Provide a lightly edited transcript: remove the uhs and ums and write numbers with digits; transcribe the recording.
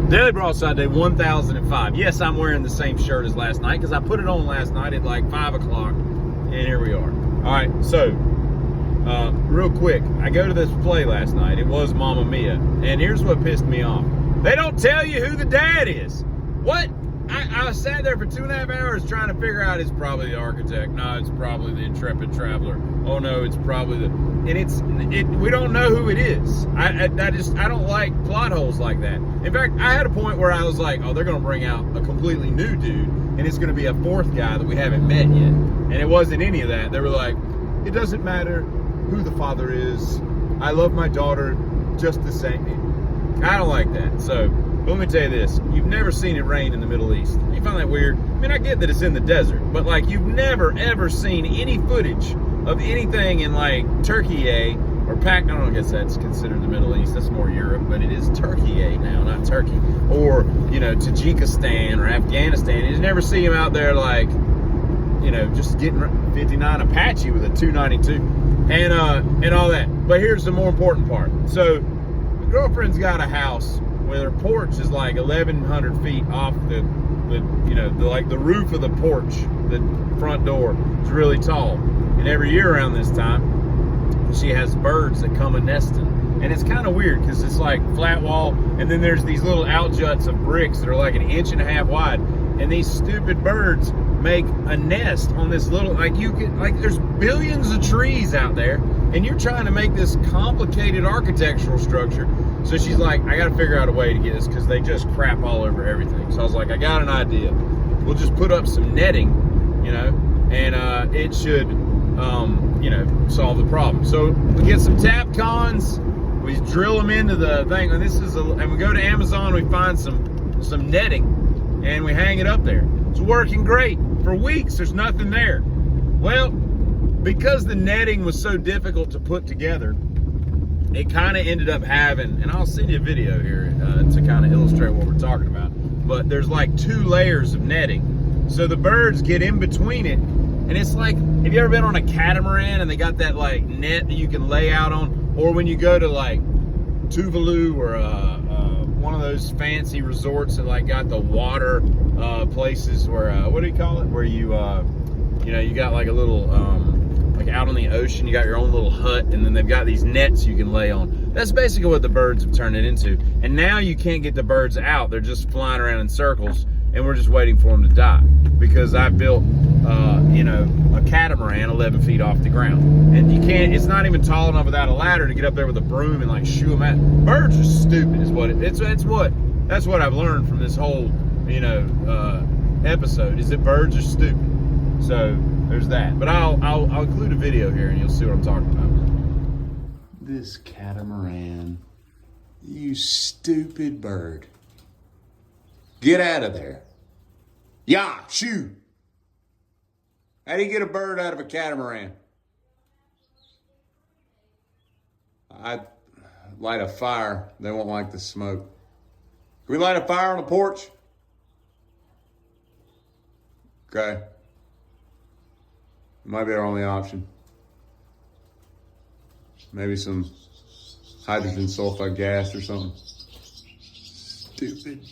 Daily Broadside Day 1005. Yes, I'm wearing the same shirt as last night because I put it on last night at like 5 o'clock, and here we are. All right, so real quick, I go to this play last night. It was Mamma Mia, and here's what pissed me off. They don't tell you who the dad is. What? I sat there for 2.5 hours trying to figure out it's probably the architect. No, it's probably the intrepid traveler. Oh no, it's probably the, and we don't know who it is. I don't like plot holes like that. In fact, I had a point where I was like, oh, they're gonna bring out a completely new dude, and it's gonna be a fourth guy that we haven't met yet. And it wasn't any of that. They were like, it doesn't matter who the father is. I love my daughter just the same. I don't like that. So, but let me tell you this. You've never seen it rain in the Middle East. You find that weird? I mean, I get that it's in the desert, but like you've never ever seen any footage of anything in like Turkey or I don't guess that's considered the Middle East. That's more Europe, but it is Turkey now, not Turkey. Or, you know, Tajikistan or Afghanistan. You never see them out there like, you know, just getting 59 Apache with a 292 and all that. But here's the more important part. So the girlfriend's got a house where her porch is like 1,100 feet off the roof of the porch. The front door is really tall. And every year around this time, she has birds that come a nesting. And it's kind of weird because it's like flat wall, and then there's these little outjuts of bricks that are like 1.5 inches wide. And these stupid birds make a nest on this little, there's billions of trees out there, and you're trying to make this complicated architectural structure. So she's like, I got to figure out a way to get this because they just crap all over everything. So I was like, I got an idea. We'll just put up some netting, you know, and it should, solve the problem. So we get some tap cons, we drill them into the thing, and we go to Amazon, we find some netting, and we hang it up there. It's working great. For weeks, there's nothing there. Well, because the netting was so difficult to put together, it kind of ended up having, and I'll send you a video here to kind of illustrate what we're talking about, but there's like 2 layers of netting. So the birds get in between it, and it's like, have you ever been on a catamaran and they got that like net that you can lay out on? Or when you go to like Tuvalu or one of those fancy resorts that like got the water places where, what do you call it? Where you got like a little, like out on the ocean, you got your own little hut, and then they've got these nets you can lay on. That's basically what the birds have turned it into. And now you can't get the birds out. They're just flying around in circles, and we're just waiting for them to die. Because I built, a catamaran 11 feet off the ground. And you can't, it's not even tall enough without a ladder to get up there with a broom and like shoo them out. Birds are stupid is what that's what I've learned from this whole, episode, is that birds are stupid. So there's that. But I'll include a video here and you'll see what I'm talking about. This catamaran, you stupid bird. Get out of there. Yeah, shoo. How do you get a bird out of a catamaran? I'd light a fire. They won't like the smoke. Can we light a fire on the porch? Okay. Might be our only option. Maybe some hydrogen sulfide gas or something. Stupid.